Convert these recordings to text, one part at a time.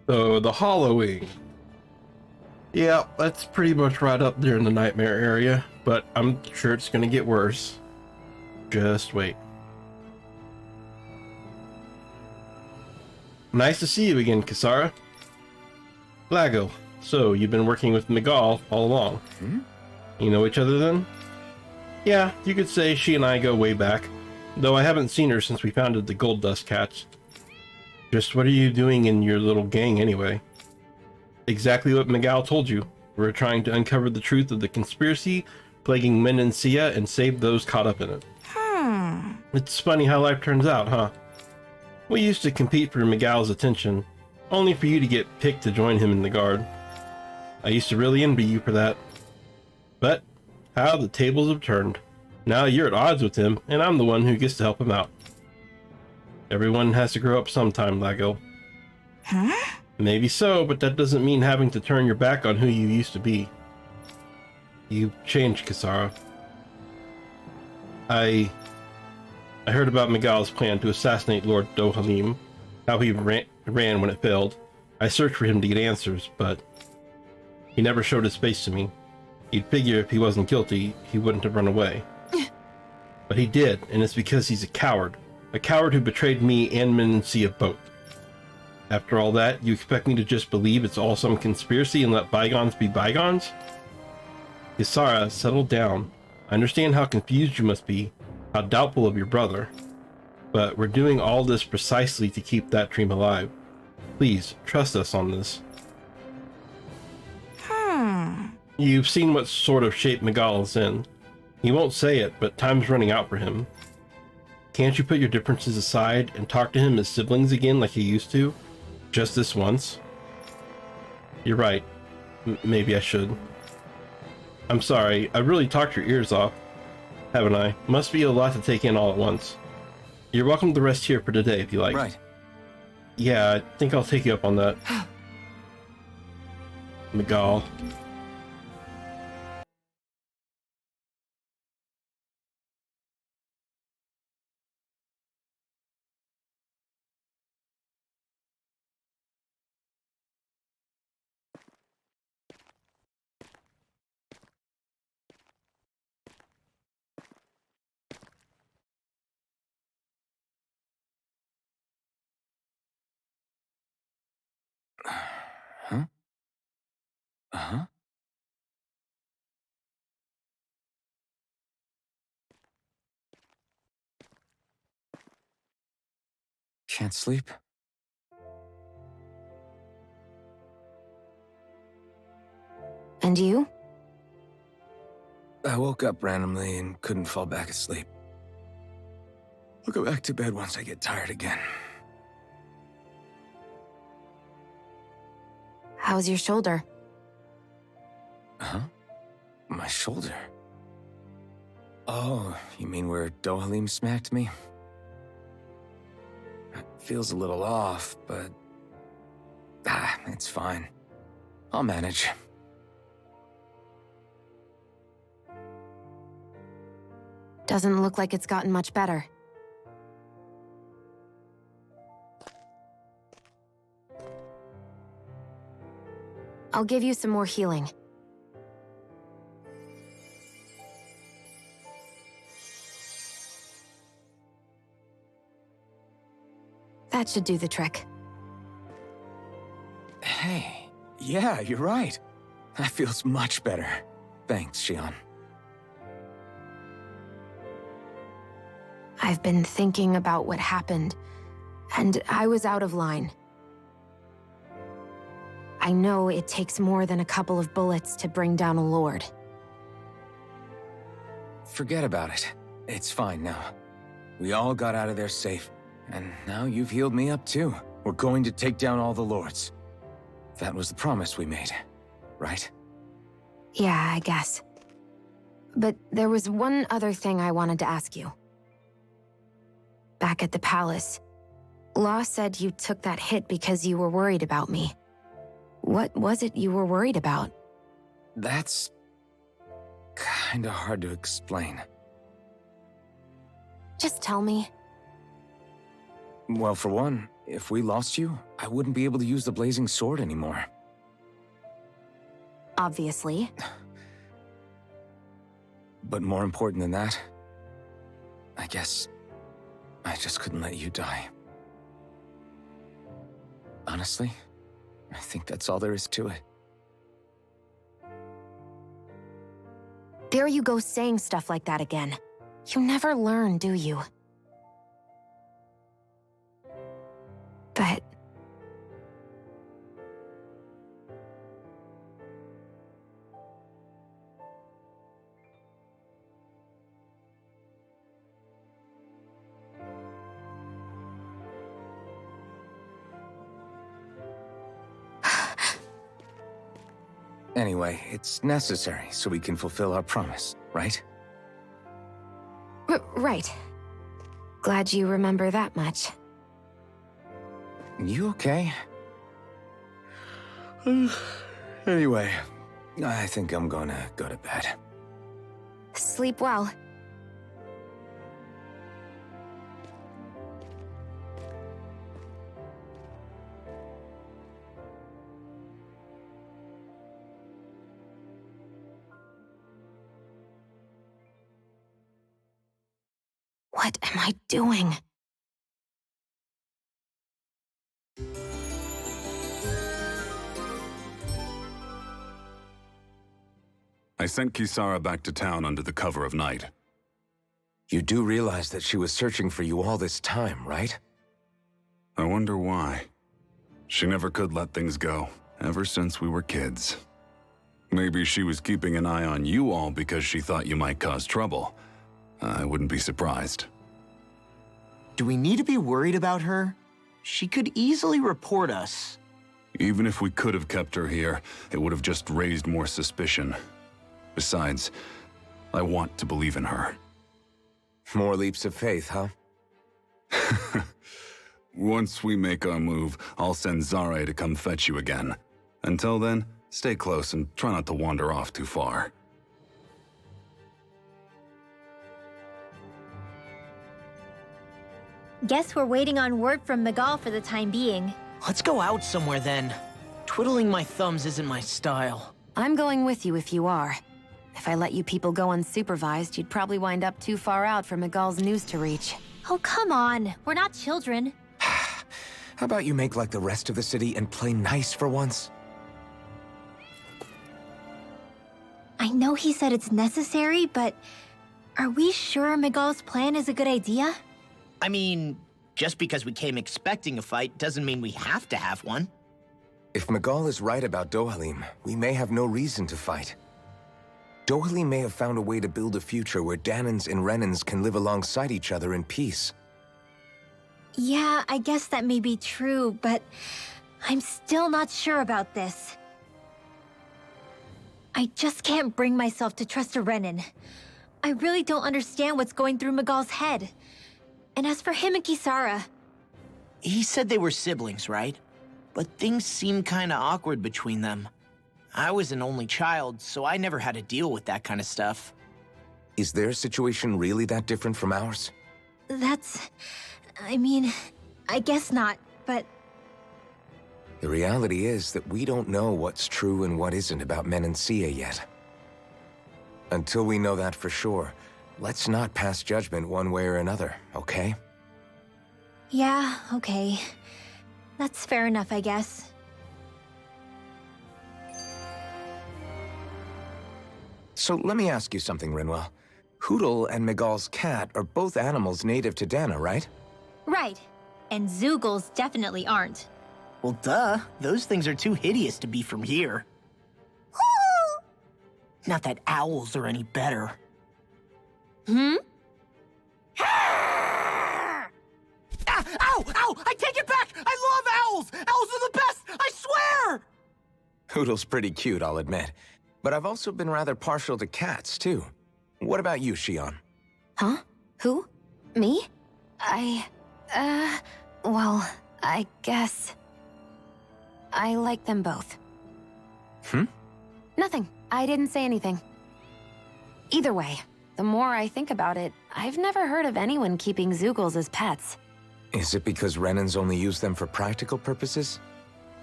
So, the hollowing. Yeah, that's pretty much right up there in the nightmare area, but I'm sure it's gonna get worse. Just wait. Nice to see you again, Kisara. Lago, so you've been working with Miguel all along. You know each other then? Yeah, you could say she and I go way back, though I haven't seen her since we founded the Gold Dust Cats. Just what are you doing in your little gang anyway? Exactly what Miguel told you. We're trying to uncover the truth of the conspiracy plaguing Menancia and save those caught up in it. It's funny how life turns out, huh? We used to compete for Miguel's attention, only for you to get picked to join him in the guard. I used to really envy you for that. But how the tables have turned. Now you're at odds with him, and I'm the one who gets to help him out. Everyone has to grow up sometime, Lago. Maybe so, but that doesn't mean having to turn your back on who you used to be. You've changed, Kisara. I heard about Miguel's plan to assassinate Lord Dohalim, how he ran when it failed. I searched for him to get answers, but he never showed his face to me. You'd figure if he wasn't guilty, he wouldn't have run away. But he did, and it's because he's a coward who betrayed me and Menancia both. After all that, you expect me to just believe it's all some conspiracy and let bygones be bygones? Kisara, settle down. I understand how confused you must be, how doubtful of your brother. But we're doing all this precisely to keep that dream alive. Please, trust us on this. You've seen what sort of shape Miguel is in. He won't say it, but time's running out for him. Can't you put your differences aside and talk to him as siblings again like you used to? Just this once? You're right. Maybe I should. I'm sorry, I've really talked your ears off, haven't I? Must be a lot to take in all at once. You're welcome to rest here for today if you like. Right. Yeah, I think I'll take you up on that. Miguel. Huh? Uh-huh. Can't sleep? And you? I woke up randomly and couldn't fall back asleep. I'll go back to bed once I get tired again. How's your shoulder? Huh? My shoulder? Oh, you mean where Dohalim smacked me? It feels a little off, but... it's fine. I'll manage. Doesn't look like it's gotten much better. I'll give you some more healing. That should do the trick. Hey, yeah, you're right. That feels much better. Thanks, Xion. I've been thinking about what happened, and I was out of line. I know it takes more than a couple of bullets to bring down a lord. Forget about it. It's fine now. We all got out of there safe, and now you've healed me up too. We're going to take down all the lords. That was the promise we made, right? Yeah, I guess. But there was one other thing I wanted to ask you. Back at the palace, Law said you took that hit because you were worried about me. What was it you were worried about? That's... kinda hard to explain. Just tell me. Well, for one, If we lost you, I wouldn't be able to use the blazing sword anymore. Obviously. But more important than that, I guess I just couldn't let you die. Honestly, I think that's all there is to it. There you go saying stuff like that again. You never learn, do you? But... Anyway, it's necessary so we can fulfill our promise, right? Right. Glad you remember that much. You okay? Anyway, I think I'm gonna go to bed. Sleep well. What am I doing? I sent Kisara back to town under the cover of night. You do realize that she was searching for you all this time, right? I wonder why. She never could let things go, ever since we were kids. Maybe she was keeping an eye on you all because she thought you might cause trouble. I wouldn't be surprised. Do we need to be worried about her? She could easily report us. Even if we could have kept her here, it would have just raised more suspicion. Besides, I want to believe in her. More leaps of faith, huh? Once we make our move, I'll send Zare to come fetch you again. Until then, stay close and try not to wander off too far. Guess we're waiting on word from Miguel for the time being. Let's go out somewhere then. Twiddling my thumbs isn't my style. I'm going with you if you are. If I let you people go unsupervised, you'd probably wind up too far out for Miguel's news to reach. Oh, come on. We're not children. How about you make like the rest of the city and play nice for once? I know he said it's necessary, but are we sure Miguel's plan is a good idea? I mean, just because we came expecting a fight doesn't mean we have to have one. If Miguel is right about Dohalim, we may have no reason to fight. Dohalim may have found a way to build a future where Danans and Renans can live alongside each other in peace. Yeah, I guess that may be true, but I'm still not sure about this. I just can't bring myself to trust a Renan. I really don't understand what's going through Miguel's head. And as for him and Kisara... He said they were siblings, right? But things seem kinda awkward between them. I was an only child, so I never had to deal with that kind of stuff. Is their situation really that different from ours? That's... I mean, I guess not, but... The reality is that we don't know what's true and what isn't about Menancia yet. Until we know that for sure, let's not pass judgment one way or another, okay? Yeah, okay. That's fair enough, I guess. So let me ask you something, Rinwell. Hootle and Miguel's cat are both animals native to Dana, right? Right. And Zoogles definitely aren't. Well, duh. Those things are too hideous to be from here. Not that owls are any better. Hmm? Ah! Ow! Ow! I take it back! I love owls! Owls are the best! I swear! Hootle's pretty cute, I'll admit. But I've also been rather partial to cats, too. What about you, Shion? Huh? Who? Me? Well, I guess... I like them both. Nothing. I didn't say anything. Either way, the more I think about it, I've never heard of anyone keeping Zoogles as pets. Is it because Renan's only used them for practical purposes?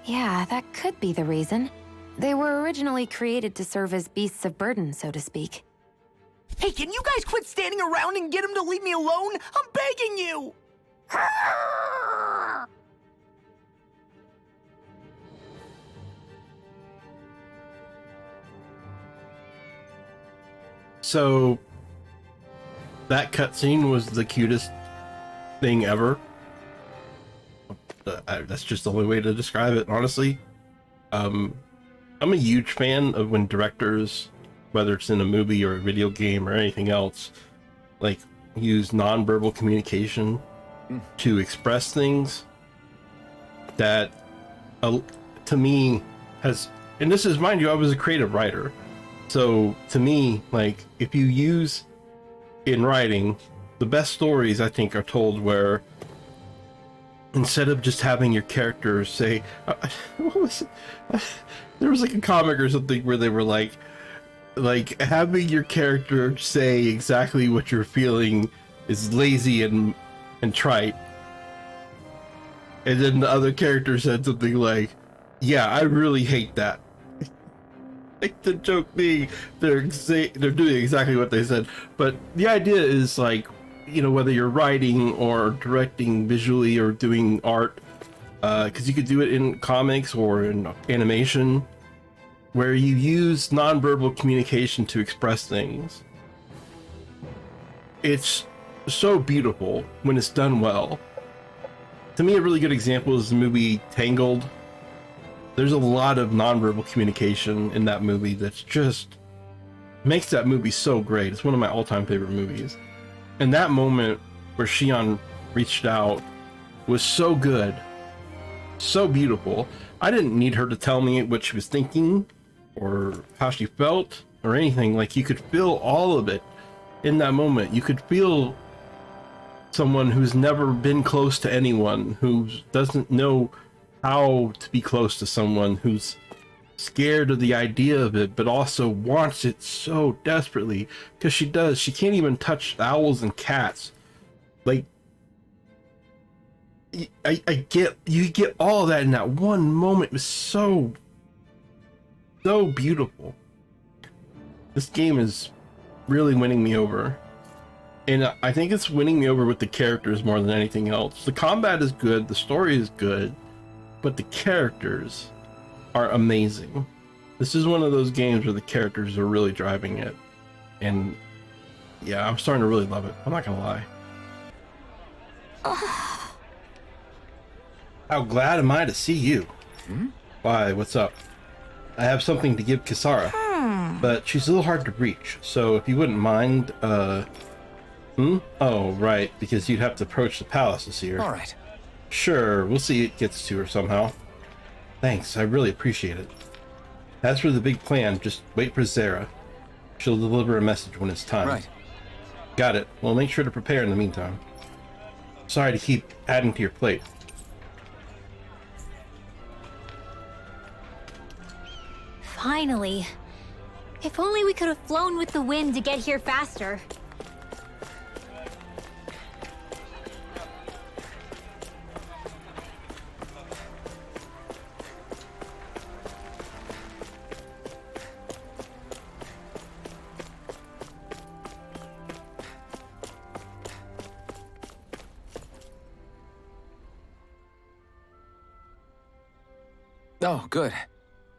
Yeah, that could be the reason. They were originally created to serve as beasts of burden, so to speak. Hey, can you guys quit standing around and get him to leave me alone? I'm begging you! So, that cutscene was the cutest thing ever. That's just the only way to describe it, honestly. I'm a huge fan of when directors, whether it's in a movie or a video game or anything else, like use non-verbal communication to express things that, to me, has, and this is, mind you, I was a creative writer. So to me, like, if you use in writing, the best stories I think are told where instead of just having your characters say, what was it? There was like a comic or something where they were like having your character say exactly what you're feeling is lazy and trite. And then the other character said something like, yeah, I really hate that. Like the joke being they're doing exactly what they said. But the idea is like, you know, whether you're writing or directing visually or doing art, because you could do it in comics or in animation, where you use nonverbal communication to express things. It's so beautiful when it's done well. To me, a really good example is the movie Tangled. There's a lot of nonverbal communication in that movie that's just makes that movie so great. It's one of my all-time favorite movies. And that moment where Shion reached out was so good, so beautiful. I didn't need her to tell me what she was thinking or how she felt or anything. Like, you could feel all of it in that moment. You could feel someone who's never been close to anyone, who doesn't know how to be close to someone, who's scared of the idea of it, but also wants it so desperately, because she does. She can't even touch owls and cats. Like, I get, you get all of that in that one moment. It was so beautiful. This game is really winning me over, and I think it's winning me over with the characters more than anything else. The combat is good, the story is good, but the characters are amazing. This is one of those games where the characters are really driving it, and yeah, I'm starting to really love it. I'm not gonna lie. How glad am I to see you? Why, what's up? I have something to give Kisara, but she's a little hard to reach, so if you wouldn't mind, Oh, right, because you'd have to approach the palace to see her. All right. Sure, we'll see it gets to her somehow. Thanks, I really appreciate it. As for the big plan, just wait for Zara. She'll deliver a message when it's time. Right. Got it. Well, make sure to prepare in the meantime. Sorry to keep adding to your plate. Finally. If only we could have flown with the wind to get here faster. Oh, good.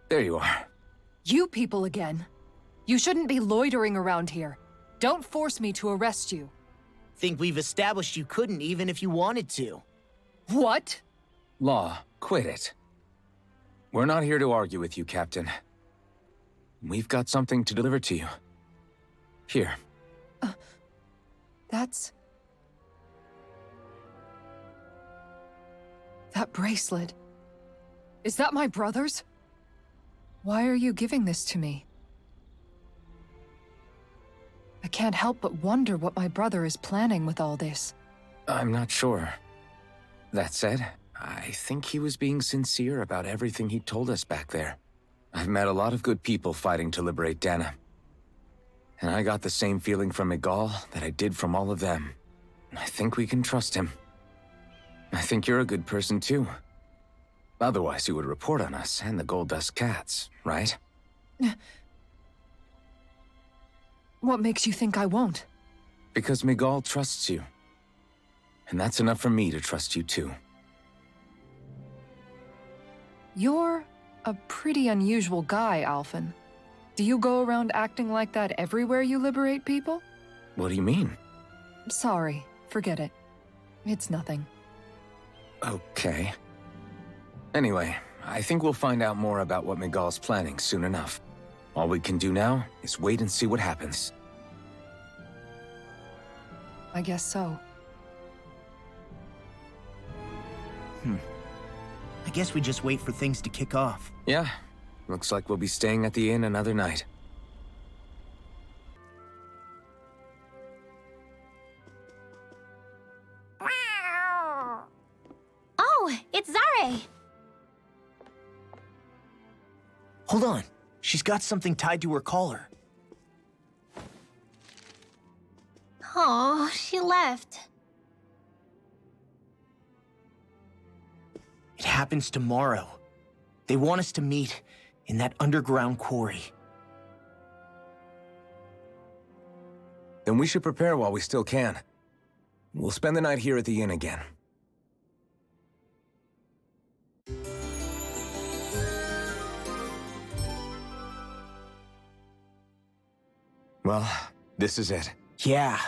There you are. You people again. You shouldn't be loitering around here. Don't force me to arrest you. Think we've established you couldn't even if you wanted to. What? Law, quit it. We're not here to argue with you, Captain. We've got something to deliver to you. Here. That's... That bracelet. Is that my brother's? Why are you giving this to me? I can't help but wonder what my brother is planning with all this. I'm not sure. That said, I think he was being sincere about everything he told us back there. I've met a lot of good people fighting to liberate Dana. And I got the same feeling from Miguel that I did from all of them. I think we can trust him. I think you're a good person too. Otherwise, you would report on us and the Gold Dust Cats, right? What makes you think I won't? Because Miguel trusts you. And that's enough for me to trust you too. You're a pretty unusual guy, Alphen. Do you go around acting like that everywhere you liberate people? What do you mean? Sorry, forget it. It's nothing. Okay. Anyway, I think we'll find out more about what Miguel's planning soon enough. All we can do now is wait and see what happens. I guess so. I guess we just wait for things to kick off. Yeah, looks like we'll be staying at the inn another night. Oh, it's Zare! Hold on. She's got something tied to her collar. Oh, she left. It happens tomorrow. They want us to meet in that underground quarry. Then we should prepare while we still can. We'll spend the night here at the inn again. Well, this is it. Yeah.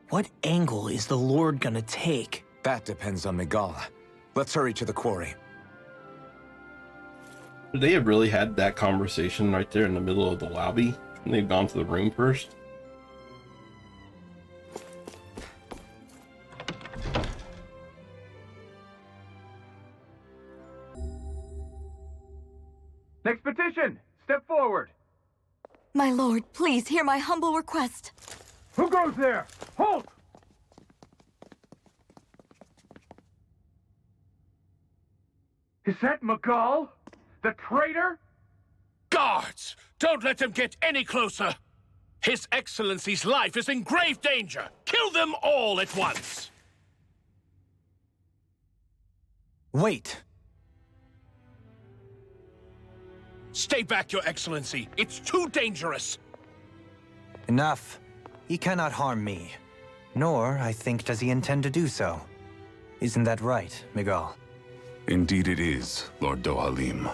What angle is the Lord gonna take? That depends on Miguel. Let's hurry to the quarry. They have really had that conversation right there in the middle of the lobby, and they've gone to the room first. Next petition! Step forward! My lord, please hear my humble request. Who goes there? Halt! Is that Miguel? The traitor? Guards! Don't let them get any closer! His Excellency's life is in grave danger! Kill them all at once! Wait! Stay back, Your Excellency. It's too dangerous. Enough. He cannot harm me. Nor, I think, does he intend to do so. Isn't that right, Miguel? Indeed it is, Lord Dohalim.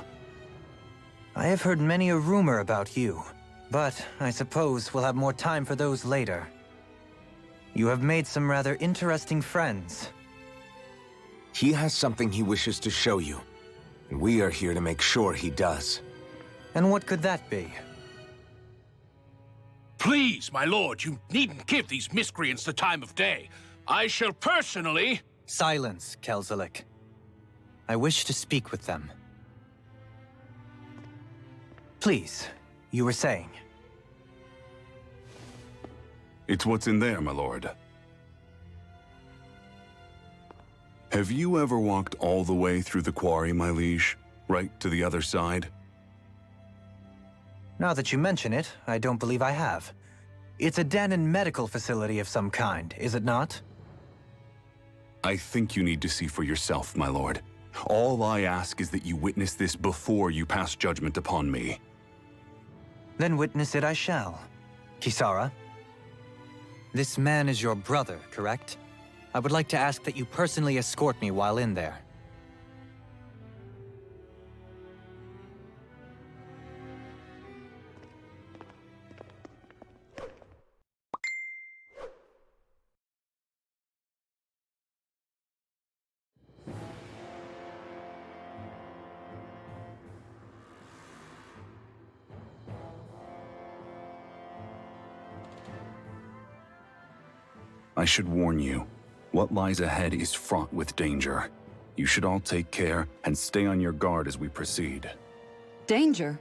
I have heard many a rumor about you, but I suppose we'll have more time for those later. You have made some rather interesting friends. He has something he wishes to show you. And we are here to make sure he does. And what could that be? Please, my lord, you needn't give these miscreants the time of day. I shall personally... Silence, Kelzelik. I wish to speak with them. Please, you were saying. It's what's in there, my lord. Have you ever walked all the way through the quarry, my liege? Right to the other side? Now that you mention it, I don't believe I have. It's a den and medical facility of some kind, is it not? I think you need to see for yourself, my lord. All I ask is that you witness this before you pass judgment upon me. Then witness it I shall. Kisara, this man is your brother, correct? I would like to ask that you personally escort me while in there. I should warn you, what lies ahead is fraught with danger. You should all take care and stay on your guard as we proceed. Danger?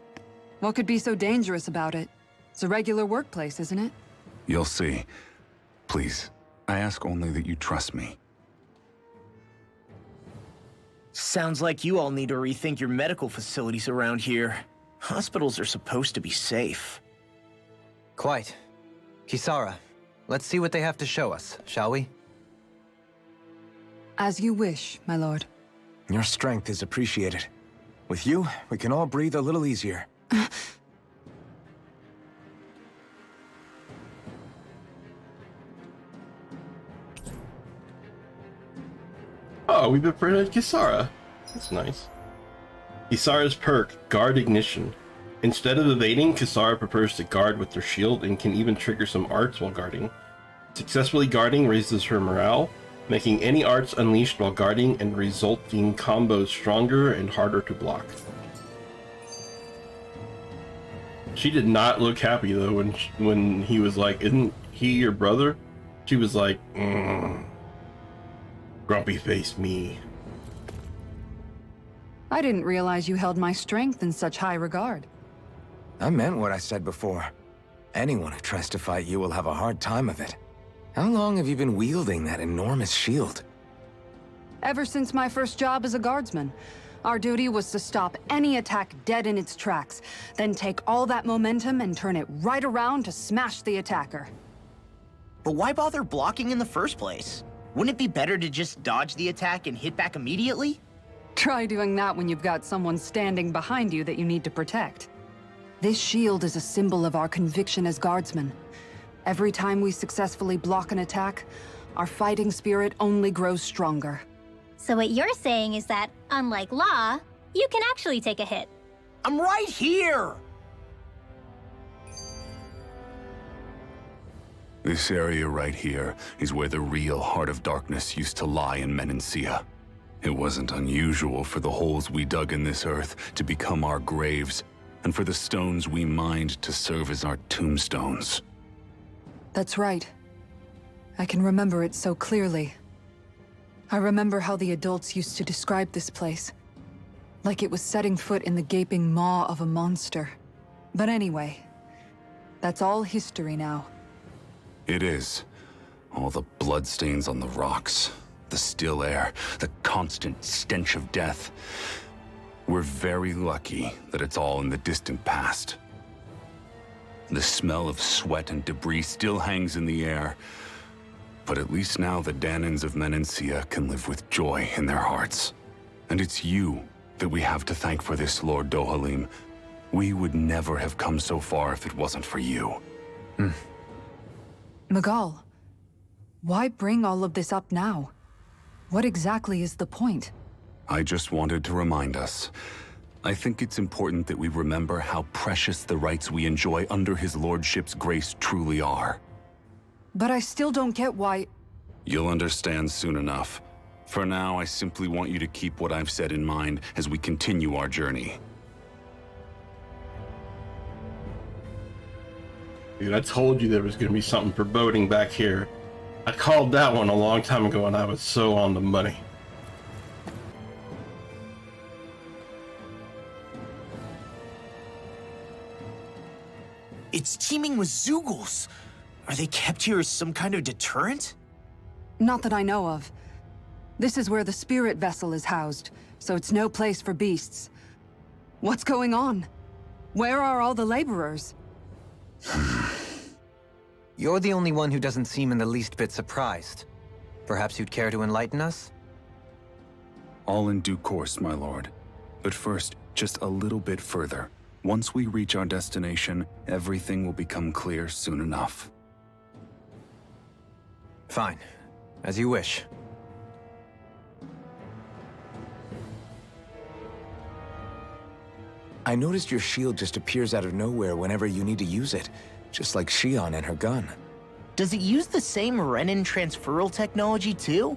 What could be so dangerous about it? It's a regular workplace, isn't it? You'll see. Please, I ask only that you trust me. Sounds like you all need to rethink your medical facilities around here. Hospitals are supposed to be safe. Quite. Kisara, let's see what they have to show us, shall we? As you wish, my lord. Your strength is appreciated. With you, we can all breathe a little easier. Oh, we befriended Kisara. That's nice. Kisara's perk, Guard Ignition. Instead of evading, Kisara prefers to guard with their shield and can even trigger some arts while guarding. Successfully guarding raises her morale, making any arts unleashed while guarding and resulting combos stronger and harder to block. She did not look happy though when he was like, "Isn't he your brother?" She was like, grumpy faced me. I didn't realize you held my strength in such high regard. I meant what I said before. Anyone who tries to fight you will have a hard time of it. How long have you been wielding that enormous shield? Ever since my first job as a guardsman. Our duty was to stop any attack dead in its tracks, then take all that momentum and turn it right around to smash the attacker. But why bother blocking in the first place? Wouldn't it be better to just dodge the attack and hit back immediately? Try doing that when you've got someone standing behind you that you need to protect. This shield is a symbol of our conviction as guardsmen. Every time we successfully block an attack, our fighting spirit only grows stronger. So what you're saying is that, unlike Law, you can actually take a hit. I'm right here! This area right here is where the real Heart of Darkness used to lie in Menancia. It wasn't unusual for the holes we dug in this earth to become our graves, and for the stones we mined to serve as our tombstones. That's right. I can remember it so clearly. I remember how the adults used to describe this place. Like it was setting foot in the gaping maw of a monster. But anyway, that's all history now. It is. All the bloodstains on the rocks, the still air, the constant stench of death. We're very lucky that it's all in the distant past. The smell of sweat and debris still hangs in the air, but at least now the Danans of Menancia can live with joy in their hearts. And it's you that we have to thank for this, Lord Dohalim. We would never have come so far if it wasn't for you. Magal, why bring all of this up now? What exactly is the point? I just wanted to remind us. I think it's important that we remember how precious the rights we enjoy under his lordship's grace truly are. But I still don't get why... You'll understand soon enough. For now, I simply want you to keep what I've said in mind as we continue our journey. Dude, I told you there was going to be something foreboding back here. I called that one a long time ago and I was so on the money. It's teeming with Zeugles. Are they kept here as some kind of deterrent? Not that I know of. This is where the spirit vessel is housed, so it's no place for beasts. What's going on? Where are all the laborers? You're the only one who doesn't seem in the least bit surprised. Perhaps you'd care to enlighten us? All in due course, my lord. But first, just a little bit further. Once we reach our destination, everything will become clear soon enough. Fine. As you wish. I noticed your shield just appears out of nowhere whenever you need to use it, just like Shion and her gun. Does it use the same Renan transferal technology too?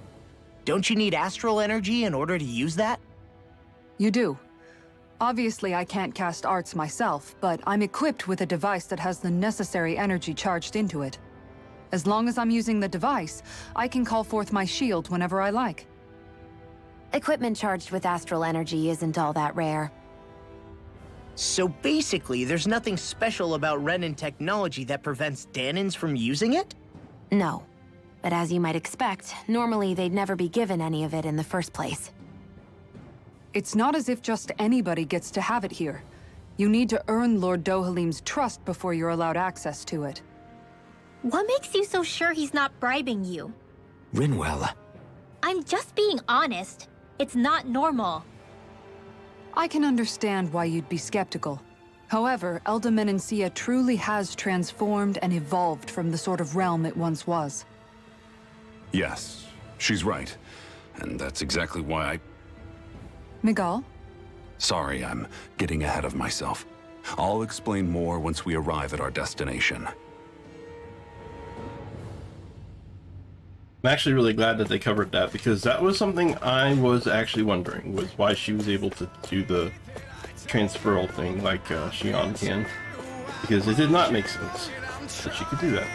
Don't you need astral energy in order to use that? You do. Obviously, I can't cast arts myself, but I'm equipped with a device that has the necessary energy charged into it. As long as I'm using the device, I can call forth my shield whenever I like. Equipment charged with astral energy isn't all that rare. So basically, there's nothing special about Renan technology that prevents Danans from using it? No. But as you might expect, normally they'd never be given any of it in the first place. It's not as if just anybody gets to have it here. You need to earn Lord Dohalim's trust before you're allowed access to it. What makes you so sure he's not bribing you? Rinwell. I'm just being honest. It's not normal. I can understand why you'd be skeptical. However, Elda Menancia truly has transformed and evolved from the sort of realm it once was. Yes, she's right. And that's exactly why I... Miguel? Sorry, I'm getting ahead of myself. I'll explain more once we arrive at our destination. I'm actually really glad that they covered that, because that was something I was actually wondering, was why she was able to do the transferal thing like Xion can. Because it did not make sense that she could do that.